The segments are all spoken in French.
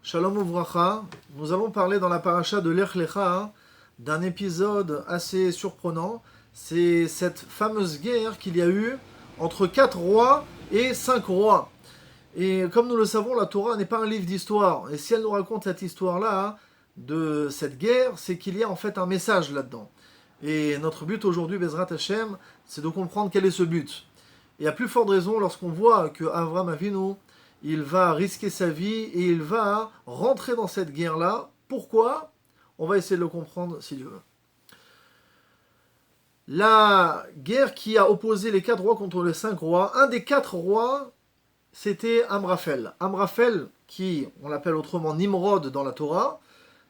Shalom Uvracha, nous allons parler dans la paracha de Lech Lecha d'un épisode assez surprenant. C'est cette fameuse guerre qu'il y a eu entre 4 rois et 5 rois. Et comme nous le savons, la Torah n'est pas un livre d'histoire. Et si elle nous raconte cette histoire-là, de cette guerre, c'est qu'il y a en fait un message là-dedans. Et notre but aujourd'hui, Bezrat Hashem, c'est de comprendre quel est ce but. Et à plus forte raison, lorsqu'on voit que Avram Avinu, il va risquer sa vie et il va rentrer dans cette guerre-là. Pourquoi? On va essayer de le comprendre si Dieu veut. La guerre qui a opposé les 4 rois contre les 5 rois, un des 4 rois, c'était Amraphel. Amraphel, qui, on l'appelle autrement Nimrod dans la Torah,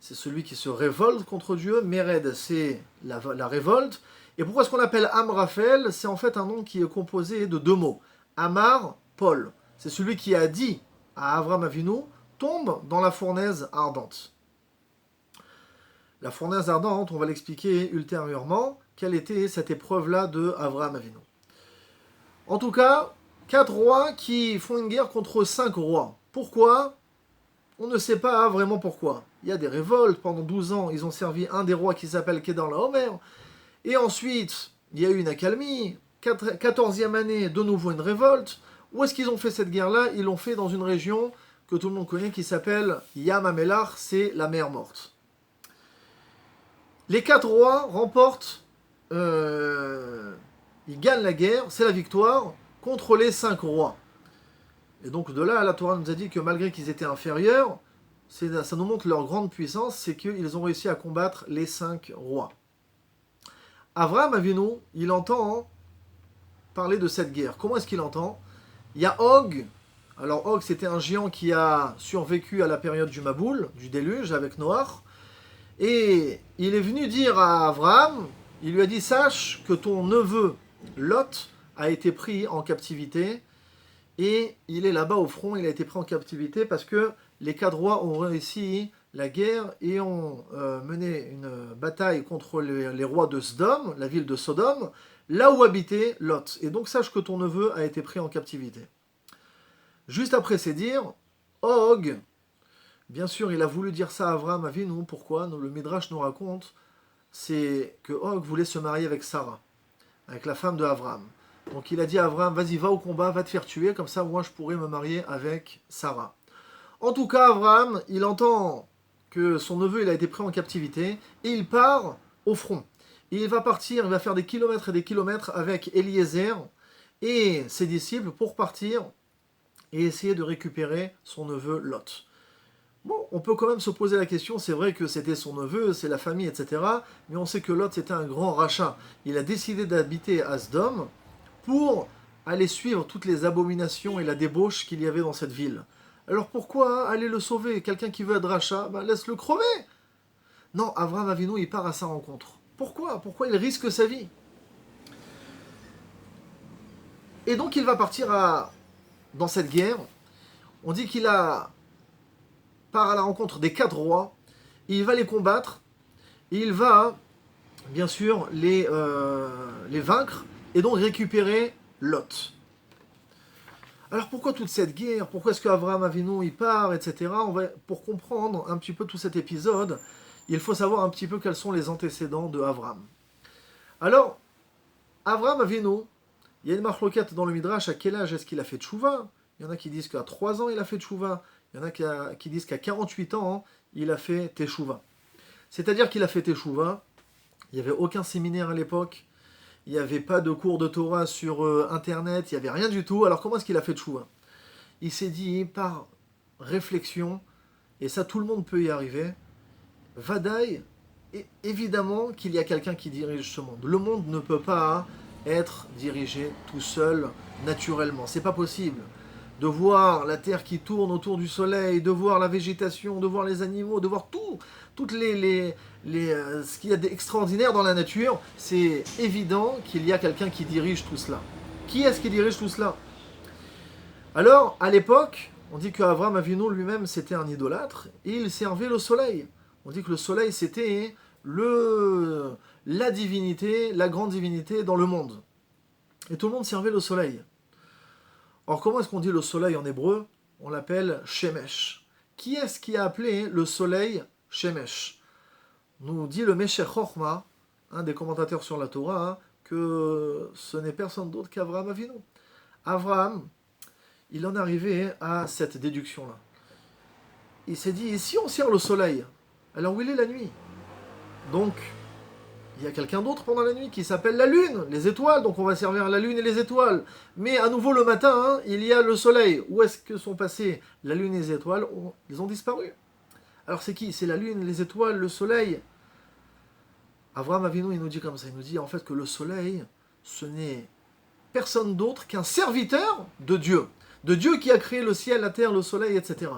c'est celui qui se révolte contre Dieu. Mered, c'est la révolte. Et pourquoi est-ce qu'on l'appelle Amraphel? C'est en fait un nom qui est composé de 2 mots. Amar, Paul. C'est celui qui a dit à Avram Avinu, tombe dans la fournaise ardente. La fournaise ardente, on va l'expliquer ultérieurement, quelle était cette épreuve-là de Avram Avinu. En tout cas, 4 rois qui font une guerre contre 5 rois. Pourquoi? On ne sait pas vraiment pourquoi. Il y a des révoltes, pendant 12 ans, ils ont servi un des rois qui s'appelle Kedar Laomer, et ensuite, il y a eu une accalmie, 14e année, de nouveau une révolte. Où est-ce qu'ils ont fait cette guerre-là? Ils l'ont fait dans une région que tout le monde connaît qui s'appelle Yam HaMelach, c'est la mer morte. Les 4 rois remportent, ils gagnent la guerre, c'est la victoire, contre les 5 rois. Et donc de là, la Torah nous a dit que malgré qu'ils étaient inférieurs, ça nous montre leur grande puissance, c'est qu'ils ont réussi à combattre les 5 rois. Avram Avinu, il entend parler de cette guerre. Comment est-ce qu'il entend? Il y a Og. Alors Og, c'était un géant qui a survécu à la période du Maboul, du déluge avec Noach. Et il est venu dire à Avram, il lui a dit, sache que ton neveu Lot a été pris en captivité. Et il est là-bas au front, il a été pris en captivité parce que les 4 rois ont réussi la guerre et ont mené une bataille contre les rois de Sodome, la ville de Sodome, là où habitait Lot. Et donc sache que ton neveu a été pris en captivité. Juste après ces dires, Og, bien sûr il a voulu dire ça à Avram Avinu, pourquoi? Le Midrash nous raconte, c'est que Og voulait se marier avec Sarah, avec la femme de Avram. Donc il a dit à Avram, vas-y va au combat, va te faire tuer, comme ça moi je pourrais me marier avec Sarah. En tout cas Avram, il entend que son neveu il a été pris en captivité, et il part au front. Il va partir, il va faire des kilomètres et des kilomètres avec Eliezer et ses disciples pour partir et essayer de récupérer son neveu Lot. Bon, on peut quand même se poser la question, c'est vrai que c'était son neveu, c'est la famille, etc. Mais on sait que Lot c'était un grand rachat. Il a décidé d'habiter à Sodome pour aller suivre toutes les abominations et la débauche qu'il y avait dans cette ville. Alors pourquoi aller le sauver? Quelqu'un qui veut être rachat, laisse-le crever. Non, Avram Avinu, il part à sa rencontre. Pourquoi il risque sa vie? Et donc il va partir dans cette guerre. On dit qu'il part à la rencontre des 4 rois. Il va les combattre. Et il va, bien sûr, les vaincre. Et donc récupérer Lot. Alors pourquoi toute cette guerre? Pourquoi est-ce qu'Avraham Avinu il part, etc. Pour comprendre un petit peu tout cet épisode, il faut savoir un petit peu quels sont les antécédents de Avram. Alors, Avraham Avinu, il y a une marloquette dans le Midrash, à quel âge est-ce qu'il a fait tchouva? Il y en a qui disent qu'à 3 ans il a fait tchouva, il y en a qui disent qu'à 48 ans il a fait teshuva. C'est-à-dire qu'il a fait teshuva, il n'y avait aucun séminaire à l'époque, il n'y avait pas de cours de Torah sur internet, il n'y avait rien du tout. Alors comment est-ce qu'il a fait tchouva? Il s'est dit par réflexion, et ça tout le monde peut y arriver, Vadaï, évidemment qu'il y a quelqu'un qui dirige ce monde. Le monde ne peut pas être dirigé tout seul, naturellement. C'est pas possible. De voir la terre qui tourne autour du soleil, de voir la végétation, de voir les animaux, de voir toutes ce qu'il y a d'extraordinaire dans la nature, c'est évident qu'il y a quelqu'un qui dirige tout cela. Qui est-ce qui dirige tout cela? Alors, à l'époque, on dit qu'Avram Avinu lui-même, c'était un idolâtre, et il servait le soleil. On dit que le soleil, c'était la divinité, la grande divinité dans le monde. Et tout le monde servait le soleil. Or, comment est-ce qu'on dit le soleil en hébreu? On l'appelle Shemesh. qui est-ce qui a appelé le soleil Shemesh? Nous dit le Meshech Chochma, un des commentateurs sur la Torah, que ce n'est personne d'autre qu'Avraham Avinu. Avraham, il en est arrivé à cette déduction-là. Il s'est dit, si on sert le soleil, alors où il est la nuit? Donc, il y a quelqu'un d'autre pendant la nuit qui s'appelle la lune, les étoiles, donc on va servir la lune et les étoiles. Mais à nouveau le matin, il y a le soleil. Où est-ce que sont passés la lune et les étoiles? Ils ont disparu. Alors c'est qui? C'est la lune, les étoiles, le soleil. Avraham Avinu, il nous dit comme ça, il nous dit en fait que le soleil, ce n'est personne d'autre qu'un serviteur de Dieu qui a créé le ciel, la terre, le soleil, etc.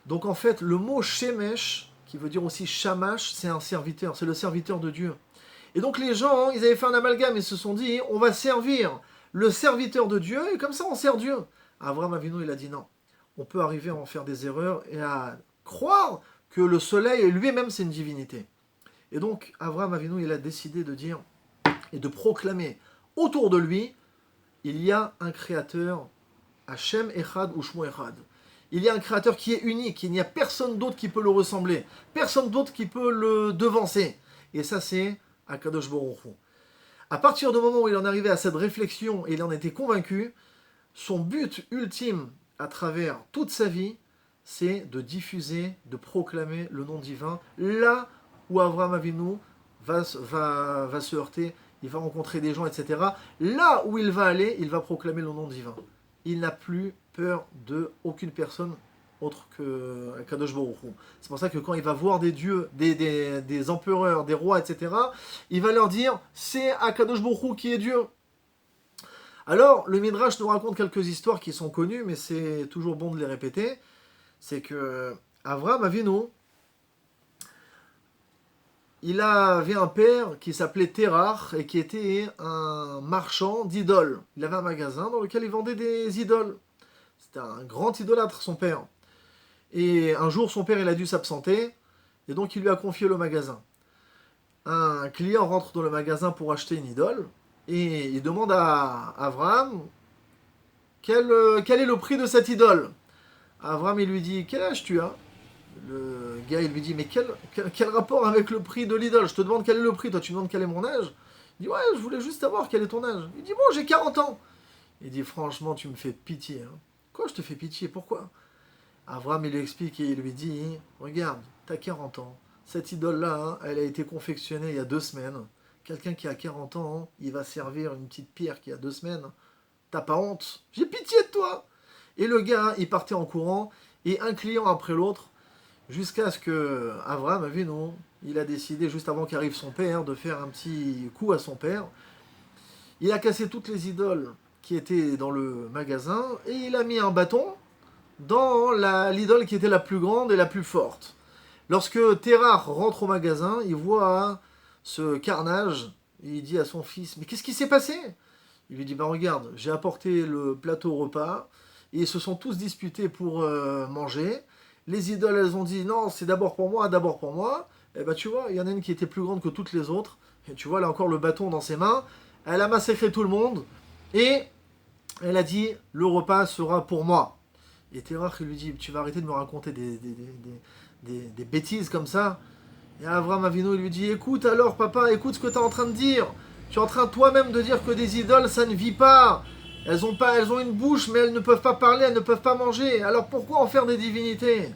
Donc en fait, le mot Shemesh, qui veut dire aussi Shamash, c'est un serviteur, c'est le serviteur de Dieu. Et donc les gens, ils avaient fait un amalgame, ils se sont dit, on va servir le serviteur de Dieu, et comme ça on sert Dieu. Avraham Avinu, il a dit non. On peut arriver à en faire des erreurs et à croire que le soleil lui-même c'est une divinité. Et donc Avraham Avinu, il a décidé de dire et de proclamer autour de lui, il y a un créateur, Hashem Echad ou Shmo Echad. Il y a un créateur qui est unique, il n'y a personne d'autre qui peut le ressembler, personne d'autre qui peut le devancer. Et ça c'est Akadosh Baruch Hu. À partir du moment où il en arrivait à cette réflexion et il en était convaincu, son but ultime à travers toute sa vie, c'est de diffuser, de proclamer le nom divin là où Avraham Avinu va se heurter, il va rencontrer des gens, etc. Là où il va aller, il va proclamer le nom divin. Il n'a plus peur de aucune personne autre que Kadosh Baruch Hu. C'est pour ça que quand il va voir des dieux, des empereurs, des rois, etc., il va leur dire, c'est Akadosh Baruch Hu qui est Dieu. Alors, le Midrash nous raconte quelques histoires qui sont connues, mais c'est toujours bon de les répéter. C'est que Avraham Avinu, il avait un père qui s'appelait Terach et qui était un marchand d'idoles. Il avait un magasin dans lequel il vendait des idoles. C'était un grand idolâtre, son père. Et un jour, son père, il a dû s'absenter, et donc il lui a confié le magasin. Un client rentre dans le magasin pour acheter une idole, et il demande à Avraham quel est le prix de cette idole. Avraham, il lui dit, quel âge tu as? Le gars, il lui dit, mais quel rapport avec le prix de l'idole? Je te demande quel est le prix, toi tu me demandes quel est mon âge? Il dit, ouais, je voulais juste savoir quel est ton âge. Il dit, bon, j'ai 40 ans. Il dit, franchement, tu me fais pitié. Hein. Quoi, je te fais pitié? Pourquoi? Avraham, il lui explique et il lui dit, regarde, t'as 40 ans. Cette idole-là, hein, elle a été confectionnée il y a 2 semaines. Quelqu'un qui a 40 ans, hein, il va servir une petite pierre qui a 2 semaines. T'as pas honte? J'ai pitié de toi! Et le gars, hein, il partait en courant, et un client après l'autre, jusqu'à ce que Avraham Avinu, il a décidé, juste avant qu'arrive son père, de faire un petit coup à son père. Il a cassé toutes les idoles qui étaient dans le magasin, et il a mis un bâton dans l'idole qui était la plus grande et la plus forte. Lorsque Terach rentre au magasin, il voit ce carnage, et il dit à son fils, mais qu'est-ce qui s'est passé? Il lui dit, ben regarde, j'ai apporté le plateau repas, et ils se sont tous disputés pour manger. Les idoles, elles ont dit, non, c'est d'abord pour moi, d'abord pour moi. Et ben tu vois, il y en a une qui était plus grande que toutes les autres, et tu vois, elle a encore le bâton dans ses mains, elle a massacré tout le monde, et elle a dit, le repas sera pour moi. Et Terach, il lui dit, tu vas arrêter de me raconter des bêtises comme ça. Et Avraham Avinu, il lui dit, écoute alors papa, écoute ce que tu es en train de dire. Tu es en train toi-même de dire que des idoles, ça ne vit pas. Elles ont une bouche, mais elles ne peuvent pas parler, elles ne peuvent pas manger. Alors pourquoi en faire des divinités?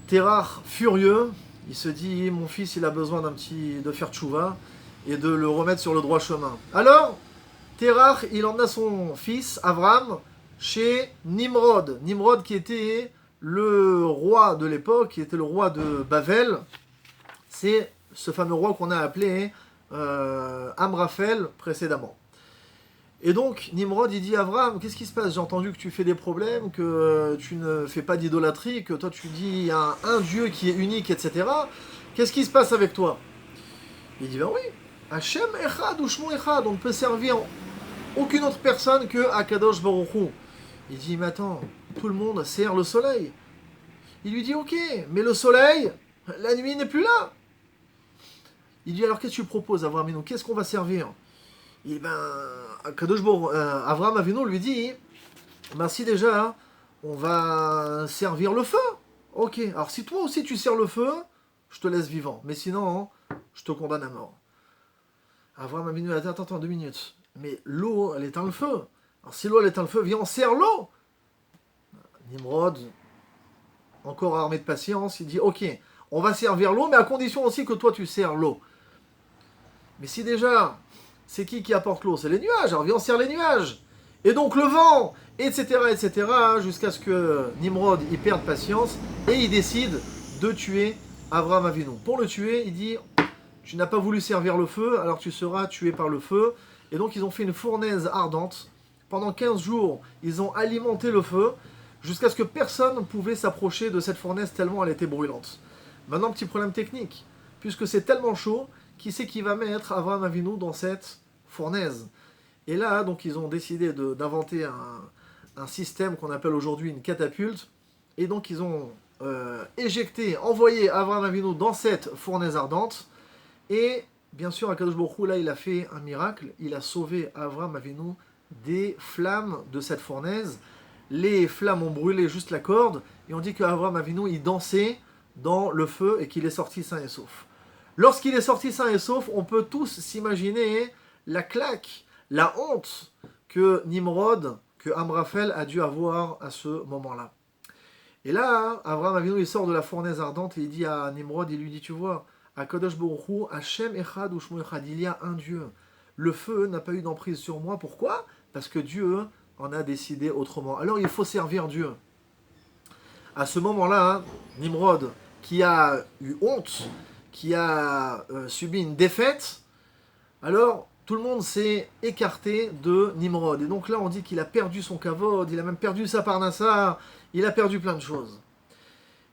Terach, furieux, il se dit, mon fils, il a besoin de faire tchouva et de le remettre sur le droit chemin. Alors, Terach, il emmena son fils, Avraham, chez Nimrod. Nimrod qui était le roi de l'époque, qui était le roi de Bavel. C'est ce fameux roi qu'on a appelé Amraphel précédemment. Et donc Nimrod, il dit à Avraham, qu'est-ce qui se passe? J'ai entendu que tu fais des problèmes, que tu ne fais pas d'idolâtrie, que toi tu dis il y a un Dieu qui est unique, etc. Qu'est-ce qui se passe avec toi? Il dit, ben oui, Hashem Echad ou Shmo Echad, on ne peut servir aucune autre personne que Akadosh Baruch Hu. Il dit, mais attends, tout le monde sert le soleil. Il lui dit, ok, mais le soleil, la nuit n'est plus là. Il dit, alors qu'est-ce que tu proposes, Avraham Avinu? Qu'est-ce qu'on va servir? Et ben, Avraham Avinu lui dit, ben si déjà, on va servir le feu. Ok, alors si toi aussi tu sers le feu, je te laisse vivant. Mais sinon, je te condamne à mort. Abraham Avinu a dit, attends, 2 minutes. Mais l'eau, elle éteint le feu. Alors si l'eau, elle éteint le feu, viens, on sert l'eau. Nimrod, encore armé de patience, il dit, ok, on va servir l'eau, mais à condition aussi que toi tu sers l'eau. Mais si déjà, c'est qui apporte l'eau? C'est les nuages, alors viens, on sert les nuages. Et donc le vent, etc., jusqu'à ce que Nimrod, il perde patience, et il décide de tuer Abraham Avinu. Pour le tuer, il dit, tu n'as pas voulu servir le feu, alors tu seras tué par le feu. Et donc ils ont fait une fournaise ardente. Pendant 15 jours, ils ont alimenté le feu, jusqu'à ce que personne ne pouvait s'approcher de cette fournaise tellement elle était brûlante. Maintenant, petit problème technique. Puisque c'est tellement chaud, qui c'est qui va mettre Abraham Avinu dans cette fournaise? Et là, donc, ils ont décidé d'inventer un système qu'on appelle aujourd'hui une catapulte. Et donc, ils ont envoyé Abraham Avinu dans cette fournaise ardente. Et bien sûr, Akadosh Baruch Hu, là, il a fait un miracle. Il a sauvé Abraham Avinu des flammes de cette fournaise. Les flammes ont brûlé juste la corde. Et on dit qu'Abraham Avinu, il dansait dans le feu et qu'il est sorti sain et sauf. Lorsqu'il est sorti sain et sauf, on peut tous s'imaginer la claque, la honte que Nimrod, que Amraphel a dû avoir à ce moment-là. Et là, Abraham Avinu, il sort de la fournaise ardente et il dit à Nimrod, il lui dit, tu vois, à Kadosh Baruch Hu, Hashem Echad ou Shmo Echad, il y a un Dieu. Le feu n'a pas eu d'emprise sur moi. Pourquoi? Parce que Dieu en a décidé autrement. Alors il faut servir Dieu. À ce moment-là, Nimrod, qui a eu honte, qui a subi une défaite, alors tout le monde s'est écarté de Nimrod. Et donc là, on dit qu'il a perdu son kavod, il a même perdu sa parnassa, il a perdu plein de choses.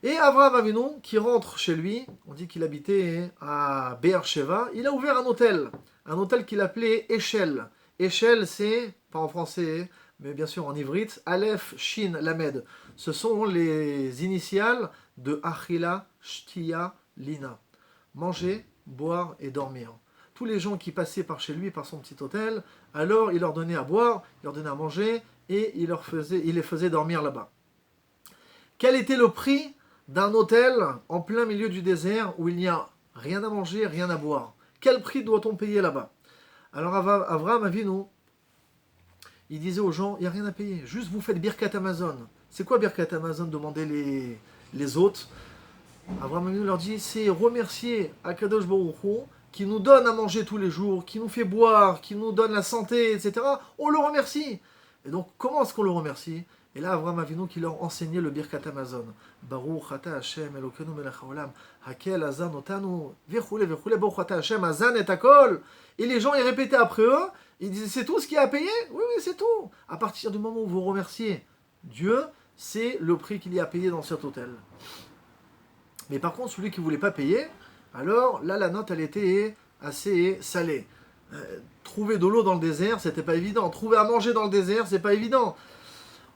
Et Avraham Avinu, qui rentre chez lui, on dit qu'il habitait à Be'er Sheva, il a ouvert un hôtel qu'il appelait Eshel. Eshel, c'est, pas en français, mais bien sûr en ivrite, Aleph, Shin, Lamed. Ce sont les initiales de Achila, Shtia, Lina. Manger, boire et dormir. Tous les gens qui passaient par chez lui, par son petit hôtel, alors il leur donnait à boire, il leur donnait à manger, et il les faisait dormir là-bas. Quel était le prix d'un hôtel en plein milieu du désert où il n'y a rien à manger, rien à boire? Quel prix doit-on payer là-bas? Alors Avraham Avinu, il disait aux gens, il n'y a rien à payer, juste vous faites Birkat Amazon. C'est quoi Birkat Amazon? Demandaient les hôtes. Avraham Avinu leur dit, c'est remercier Akadosh Baruch Hu, qui nous donne à manger tous les jours, qui nous fait boire, qui nous donne la santé, etc. On le remercie. Et donc, comment est-ce qu'on le remercie? Et là, Avraham Avinu qui leur enseignait le Birkat Amazon. Baruch ata Hashem Elokeinu melech haolam, hakel azan otanu, vechule, Baruch ata Hashem azan et akol. Et les gens, ils répétaient après eux, ils disaient, c'est tout ce qui a payé? Oui, c'est tout. À partir du moment où vous remerciez Dieu, c'est le prix qu'il y a payé dans cet hôtel. Mais par contre, celui qui ne voulait pas payer, alors là, la note, elle était assez salée. Trouver de l'eau dans le désert, c'était pas évident. Trouver à manger dans le désert, c'est pas évident.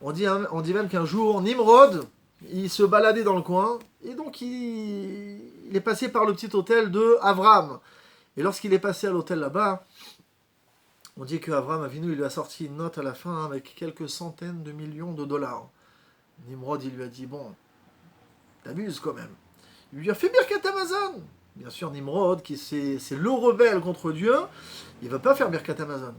On dit même qu'un jour, Nimrod, il se baladait dans le coin, et donc il est passé par le petit hôtel de Avram. Et lorsqu'il est passé à l'hôtel là-bas, on dit qu'Avram Avinu, il lui a sorti une note à la fin avec quelques centaines de millions de dollars. Nimrod, il lui a dit, bon, t'abuses quand même. Il lui a fait Birkat Amazon. Bien sûr, Nimrod, qui c'est le rebelle contre Dieu, il ne va pas faire Birkat Amazon.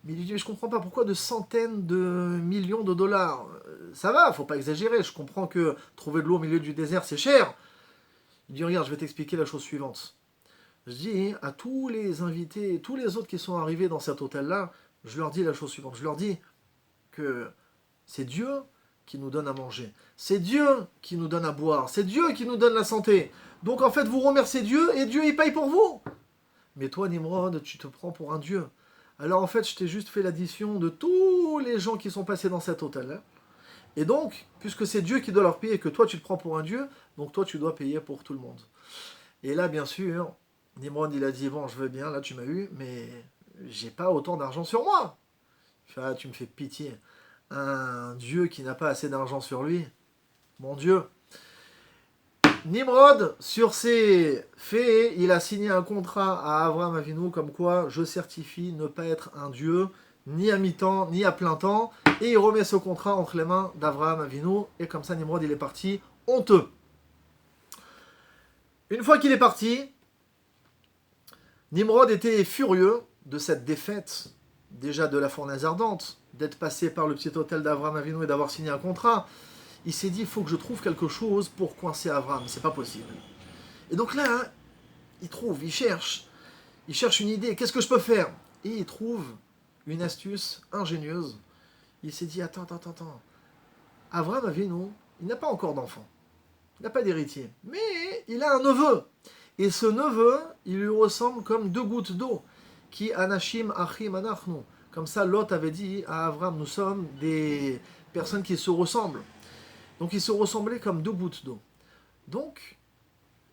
Mais il lui dit, je comprends pas, pourquoi de centaines de millions de dollars? Ça va, faut pas exagérer, je comprends que trouver de l'eau au milieu du désert, c'est cher. Il dit, regarde, je vais t'expliquer la chose suivante. Je dis à tous les invités, tous les autres qui sont arrivés dans cet hôtel-là, je leur dis la chose suivante. Je leur dis que c'est Dieu qui nous donne à manger. C'est Dieu qui nous donne à boire. C'est Dieu qui nous donne la santé. Donc en fait, vous remerciez Dieu et Dieu, il paye pour vous. Mais toi, Nimrod, tu te prends pour un Dieu. Alors en fait, je t'ai juste fait l'addition de tous les gens qui sont passés dans cet hôtel-là. Et donc, puisque c'est Dieu qui doit leur payer et que toi, tu te prends pour un Dieu, donc toi, tu dois payer pour tout le monde. Et là, bien sûr, Nimrod, il a dit, bon, je veux bien, là, tu m'as eu, mais j'ai pas autant d'argent sur moi. Tu me fais pitié. Un Dieu qui n'a pas assez d'argent sur lui. Mon Dieu. Nimrod, sur ses faits, il a signé un contrat à Avraham Avinu comme quoi je certifie ne pas être un Dieu ni à mi-temps, ni à plein temps, et il remet ce contrat entre les mains d'Avraham Avinu, et comme ça Nimrod il est parti honteux. Une fois qu'il est parti, Nimrod était furieux de cette défaite, déjà de la fournaise ardente, d'être passé par le petit hôtel d'Avraham Avinu et d'avoir signé un contrat. Il s'est dit, il faut que je trouve quelque chose pour coincer Avraham, c'est pas possible. Et donc là, il cherche une idée, qu'est-ce que je peux faire? Et il trouve une astuce ingénieuse. Il s'est dit, attends. Avraham Avinu, il n'a pas encore d'enfant. Il n'a pas d'héritier. Mais il a un neveu. Et ce neveu, il lui ressemble comme deux gouttes d'eau. Qui anashim achim anachnu. Comme ça, Lot avait dit à Avraham, nous sommes des personnes qui se ressemblent. Donc ils se ressemblaient comme deux gouttes d'eau. Donc,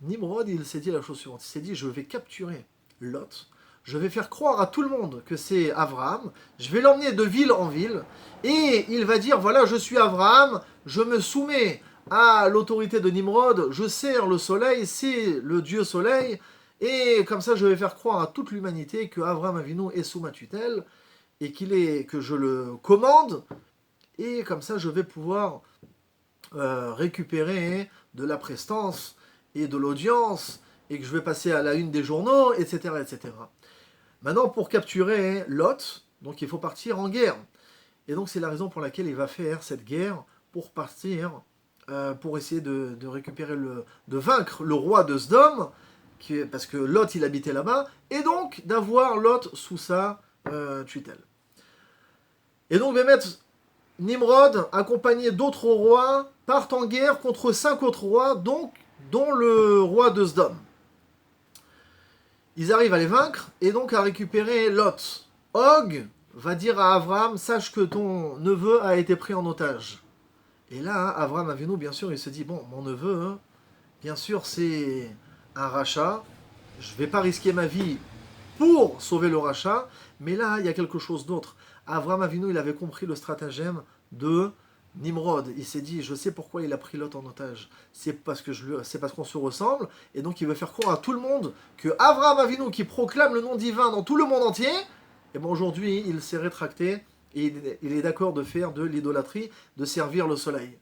Nimrod, il s'est dit la chose suivante. Il s'est dit, je vais capturer Lot. Je vais faire croire à tout le monde que c'est Avraham. Je vais l'emmener de ville en ville. Et il va dire, voilà, je suis Avraham. Je me soumets à l'autorité de Nimrod. Je sers le soleil. C'est le dieu soleil. Et comme ça, je vais faire croire à toute l'humanité que Avraham Avinu est sous ma tutelle. Et que je le commande. Et comme ça, je vais pouvoir récupérer de la prestance et de l'audience, et que je vais passer à la une des journaux, etc., etc. Maintenant, pour capturer Lot, donc il faut partir en guerre. Et donc c'est la raison pour laquelle il va faire cette guerre, pour partir, pour essayer de récupérer, de vaincre le roi de Sdom, parce que Lot, il habitait là-bas, et donc d'avoir Lot sous sa tutelle. Et donc, Bémet, Nimrod, accompagné d'autres rois, partent en guerre contre 5 autres rois, donc, dont le roi de Sdom. Ils arrivent à les vaincre et donc à récupérer Lot. Og va dire à Avraham, sache que ton neveu a été pris en otage. Et là, Avraham Avinu, bien sûr, il se dit, bon, mon neveu, bien sûr, c'est un rachat, je ne vais pas risquer ma vie pour sauver le rachat, mais là, il y a quelque chose d'autre. Avraham Avinu, il avait compris le stratagème de Nimrod. Il s'est dit, je sais pourquoi il a pris Lot en otage. C'est parce qu'on se ressemble, et donc il veut faire croire à tout le monde que Avraham Avinu, qui proclame le nom divin dans tout le monde entier, et bon, aujourd'hui, il s'est rétracté, et il est d'accord de faire de l'idolâtrie, de servir le soleil.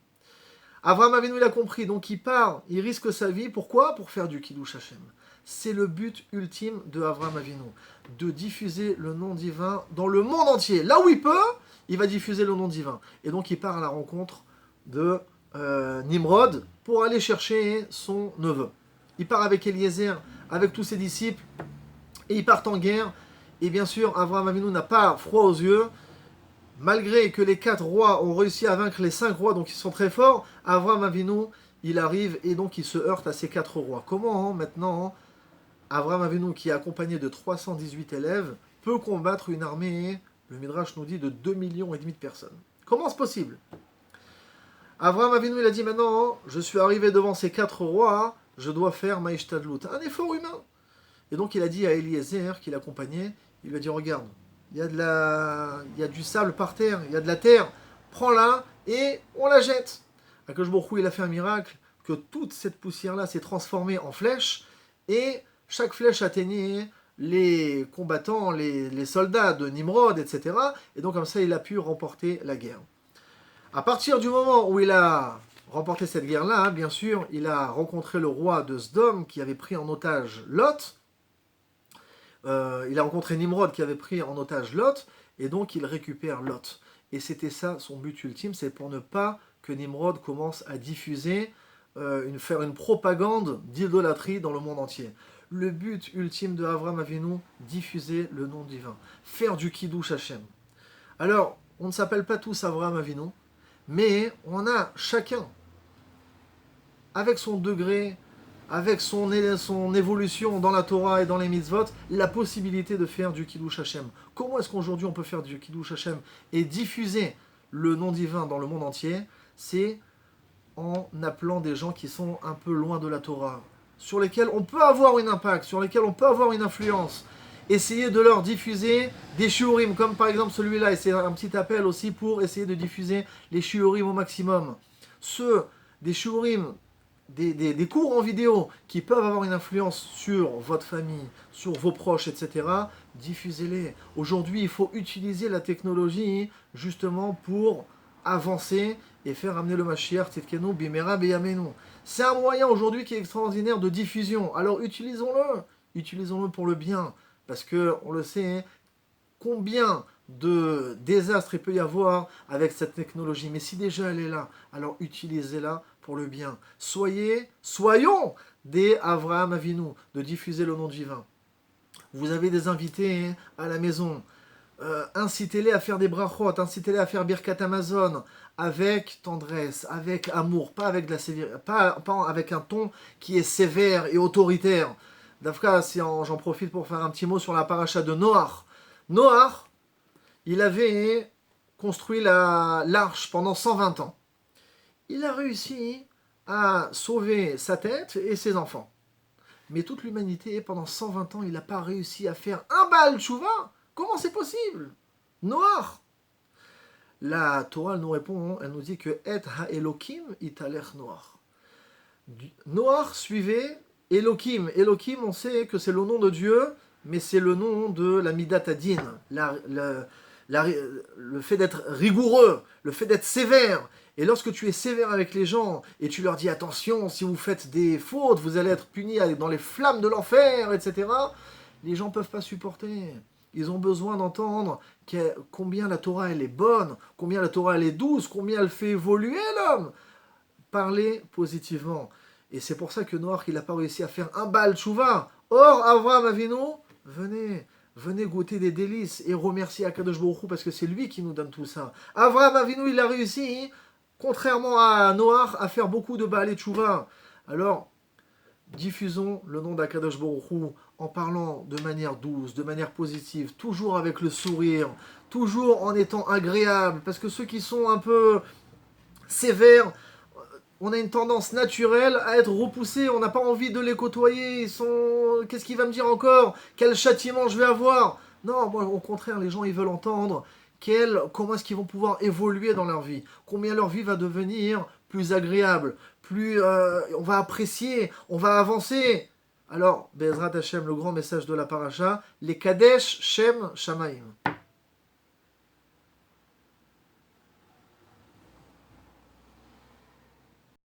Avraham Avinu, il a compris, donc il part, il risque sa vie, pourquoi? Pour faire du Kiddush Hashem. C'est le but ultime de Avraham Avinu, de diffuser le nom divin dans le monde entier. Là où il peut, il va diffuser le nom divin. Et donc il part à la rencontre de Nimrod pour aller chercher son neveu. Il part avec Eliezer, avec tous ses disciples, et ils partent en guerre. Et bien sûr, Avraham Avinu n'a pas froid aux yeux. Malgré que les 4 rois ont réussi à vaincre les 5 rois, donc ils sont très forts, Avraham Avinu, il arrive et donc il se heurte à ces 4 rois. Comment maintenant Avraham Avinu, qui est accompagné de 318 élèves, peut combattre une armée, le Midrash nous dit, de 2,5 millions de personnes? Comment c'est possible? Avraham Avinu, il a dit, maintenant, je suis arrivé devant ces 4 rois, je dois faire Maïshtadlut, un effort humain. Et donc il a dit à Eliezer, qui l'accompagnait, il lui a dit, regarde, il y a du sable par terre, il y a de la terre, prends-la et on la jette. Akadosh Baruch Hu, il a fait un miracle, que toute cette poussière-là s'est transformée en flèche, et chaque flèche atteignait les combattants, les soldats de Nimrod, etc. Et donc comme ça, il a pu remporter la guerre. À partir du moment où il a remporté cette guerre-là, bien sûr, il a rencontré le roi de Sdom qui avait pris en otage Lot. Il a rencontré Nimrod qui avait pris en otage Lot, et donc il récupère Lot. Et c'était ça son but ultime, c'est pour ne pas que Nimrod commence à diffuser, faire une propagande d'idolâtrie dans le monde entier. Le but ultime de Avraham Avinu, diffuser le nom divin, faire du Kiddush Hashem. Alors, on ne s'appelle pas tous Avraham Avinu, mais on a chacun, avec son degré, avec son évolution dans la Torah et dans les mitzvot, la possibilité de faire du Kiddush Hashem. Comment est-ce qu'aujourd'hui on peut faire du Kiddush Hashem et diffuser le nom divin dans le monde entier? C'est en appelant des gens qui sont un peu loin de la Torah, sur lesquels on peut avoir un impact, sur lesquels on peut avoir une influence. Essayer de leur diffuser des shiurim, comme par exemple celui-là, et c'est un petit appel aussi pour essayer de diffuser les shiurim au maximum. Des shiurim des cours en vidéo qui peuvent avoir une influence sur votre famille, sur vos proches, etc., diffusez-les. Aujourd'hui, il faut utiliser la technologie justement pour avancer et faire amener le Mashiach Tzidkenu Bimera Beyamenu. C'est un moyen aujourd'hui qui est extraordinaire de diffusion. Alors utilisons-le. Utilisons-le pour le bien. Parce que, on le sait, combien de désastres il peut y avoir avec cette technologie. Mais si déjà elle est là, alors utilisez-la pour le bien. Soyons des Avraham Avinu, de diffuser le nom divin. Vous avez des invités à la maison. Incitez-les à faire des brachot, incitez-les à faire Birkat Amazon avec tendresse, avec amour, pas avec de la sévérité, pas avec un ton qui est sévère et autoritaire. Dafka, si j'en profite pour faire un petit mot sur la paracha de Noach. Noach, il avait construit l'arche pendant 120 ans. Il a réussi à sauver sa tête et ses enfants. Mais toute l'humanité, pendant 120 ans, il n'a pas réussi à faire un Baal Tshuva. Comment c'est possible? Noach. La Torah elle nous répond, elle nous dit que Et ha-Elokim italech Noach. Noach suivait Elokim. Elokim, on sait que c'est le nom de Dieu, mais c'est le nom de la Midat Adin, le fait d'être rigoureux, le fait d'être sévère. Et lorsque tu es sévère avec les gens et tu leur dis attention, si vous faites des fautes, vous allez être punis dans les flammes de l'enfer, etc., les gens ne peuvent pas supporter. Ils ont besoin d'entendre combien la Torah elle est bonne, combien la Torah elle est douce, combien elle fait évoluer l'homme. Parler positivement. Et c'est pour ça que Noach il n'a pas réussi à faire un Baal Tshuva. Or, Avraham Avinu, venez goûter des délices et remercier Akadosh Baruch Hu parce que c'est lui qui nous donne tout ça. Avraham Avinu, il a réussi, contrairement à Noach, à faire beaucoup de Baal et Tshuva. Alors, diffusons le nom d'Akadosh Baruch Hu en parlant de manière douce, de manière positive, toujours avec le sourire, toujours en étant agréable, parce que ceux qui sont un peu sévères, on a une tendance naturelle à être repoussé, on n'a pas envie de les côtoyer, qu'est-ce qu'il va me dire encore? Quel châtiment je vais avoir? Non, moi au contraire, les gens ils veulent entendre comment est-ce qu'ils vont pouvoir évoluer dans leur vie, combien leur vie va devenir plus agréable, on va apprécier, on va avancer. Alors, Be'ezrat Hashem, le grand message de la paracha, les Kadesh Shem Shamaim.